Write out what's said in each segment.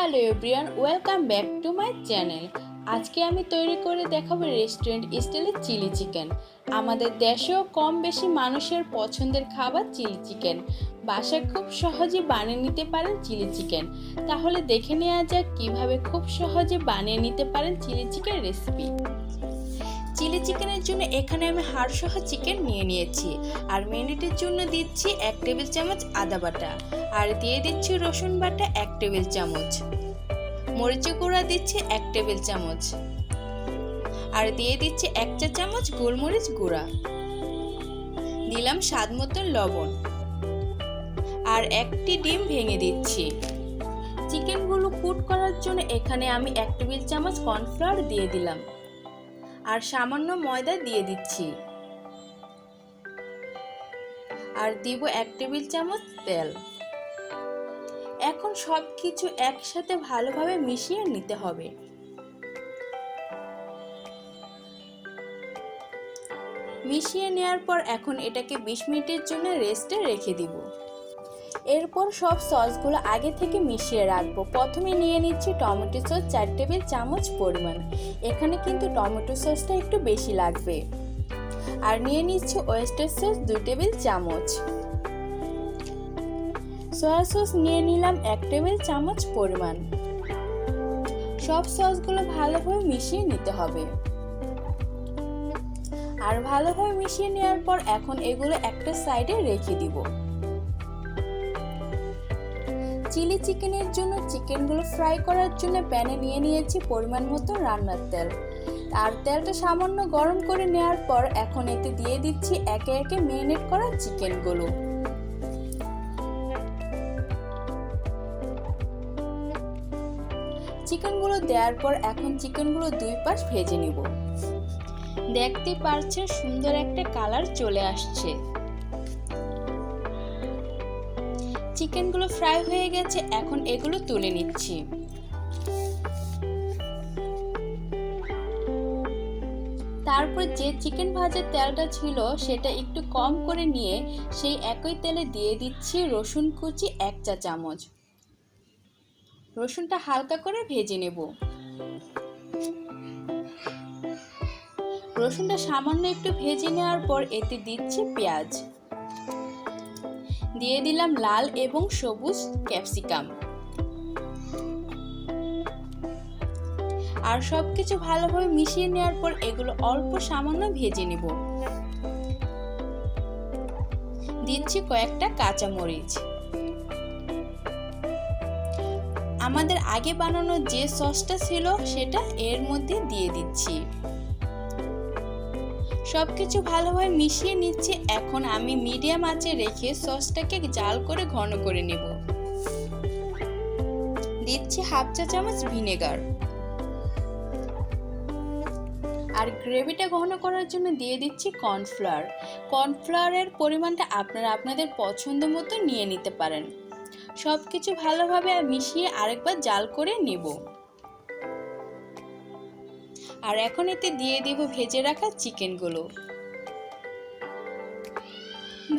Hello everyone, welcome back to my channel. আজকে আমি তৈরি করে দেখাবো রেস্টুরেন্ট স্টাইলের চিলি চিকেন। আমাদের দেশেও কম বেশি মানুষের পছন্দের খাবার চিলি চিকেন। বাসায় খুব সহজে বানিয়ে নিতে পারেন চিলি চিকেন। তাহলে দেখে নেওয়া যাক কিভাবে খুব সহজে বানিয়ে নিতে পারেন চিলি চিকেন রেসিপি। চিলি চিকেনের জন্য এখানে আমি হাড়সহ চিকেন নিয়ে নিয়েছি। আর ম্যারিনেটের জন্য দিচ্ছি 1 টেবিল চামচ আদা বাটা, আর দিয়ে দিচ্ছি রসুন বাটা 1 টেবিল চামচ, মরিচের গুঁড়া দিচ্ছি 1 টেবিল চামচ, আর দিয়ে দিচ্ছি 1 চা চামচ গোলমরিচ গুঁড়া, দিলাম স্বাদ মতো লবণ, আর একটি ডিম ভেঙে দিচ্ছি। চিকেনগুলো কুট করার জন্য এখানে আমি 1 টেবিল চামচ কর্নফ্লাওয়ার দিয়ে দিলাম, আর সামান্য ময়দা দিয়ে দিচ্ছি, আর দিব 1 টেবিল চামচ তেল। এখন সবকিছু একসাথে ভালোভাবে মিশিয়ে নিতে হবে। মিশিয়ে নেওয়ার পর এখন এটাকে 20 মিনিটের জন্য রেস্টে রেখে দিব। এরপর সব সসগুলো আগে থেকে মিশিয়ে রাখবো। প্রথমে নিয়ে নিচ্ছি টমেটো সস 4 টেবিল চামচ পরিমাণ। এখানে কিন্তু টমেটো সসটা একটু বেশি লাগবে। আর নিয়ে নিচ্ছি ওয়েস্টার সস 2 টেবিল চামচ। সয়া সস নিয়ে নিলাম 1 টেবিল চামচ পরিমাণ। সব সসগুলো ভালোভাবে মিশিয়ে নিতে হবে। আর ভালোভাবে মিশিয়ে নেওয়ার পর এখন এগুলো একটা সাইডে রেখে দিব। চিলি চিকেনের জন্য চিকেনগুলো ফ্রাই করার জন্য প্যানে নিয়ে নিয়েছি পরিমাণ মতো রান্নার তেল। আর তেলটা সামান্য গরম করে নেওয়ার পর এখন এতে দিয়ে দিচ্ছি একে একে ম্যারিনেট করা চিকেনগুলো। চিকেনগুলো দেওয়ার পর এখন চিকেনগুলো 2 পাশ ভেজে নিব। দেখতে পাচ্ছেন সুন্দর একটা কালার চলে আসছে। চিকেনগুলো ফ্রাই হয়ে গেছে, এখন এগুলো তুলে নিচ্ছি। তারপর যে চিকেন ভাজার তেলটা ছিল সেটা একটু কম করে নিয়ে সেই একই তেলে দিয়ে দিচ্ছি রসুন কুচি 1 চা চামচ। রসুনটা হালকা করে ভেজে নেব। রসুনটা সামান্য একটু ভেজে নেওয়ার পর এতে দিচ্ছি পেঁয়াজ, দিয়ে দিলাম লাল এবং সবুজ ক্যাপসিকাম, আর সবকিছু ভালোভাবে মিশিয়ে নেওয়ার পর এগুলো অল্প সামান্য ভেজে নেব। দিচ্ছি কয়েকটা কাঁচামরিচ। আমাদের আগে বানানো যে সসটা ছিল সেটা এর মধ্যে দিয়ে দিচ্ছি। সবকিছু ভালোভাবে মিশিয়ে নিচ্ছি। এখন আমি মিডিয়াম আঁচে রেখে সসটাকে জাল করে ঘন করে নেব। দিচ্ছি 1/2 চা চামচ ভিনেগার। আর গ্রেভিটা ঘন করার জন্য দিয়ে দিচ্ছি কর্নফ্লাওয়ার। কর্নফ্লাওয়ারের পরিমাণটা আপনারা আপনাদের পছন্দ মতো নিয়ে নিতে পারেন। সবকিছু ভালোভাবে মিশিয়ে আরেকবার জাল করে নেব। আর এখন এতে দিয়ে দেব ভেজে রাখা চিকেনগুলো।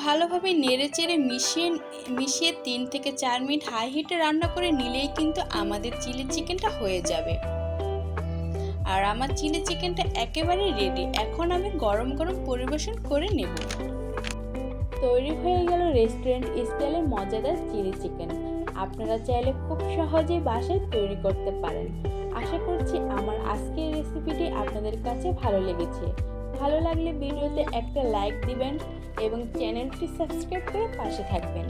ভালোভাবে নেড়েচেড়ে মিশিয়ে 3 থেকে 4 মিনিট হাই হিটে রান্না করে নিলেই কিন্তু আমাদের চিলি চিকেনটা হয়ে যাবে। আর আমার চিলি চিকেনটা একেবারে রেডি। এখন আমি গরম গরম পরিবেশন করে নেব। তৈরি হয়ে গেল রেস্টুরেন্ট স্টাইলের মজাদার চিলি চিকেন। আপনারা চাইলে খুব সহজেই বাসায় তৈরি করতে পারেন। আশা করছি আমার আজকের রেসিপিটি আপনাদের কাছে ভালো লেগেছে। ভালো লাগলে ভিডিওতে একটা লাইক দিবেন এবং চ্যানেলটি সাবস্ক্রাইব করে পাশে থাকবেন।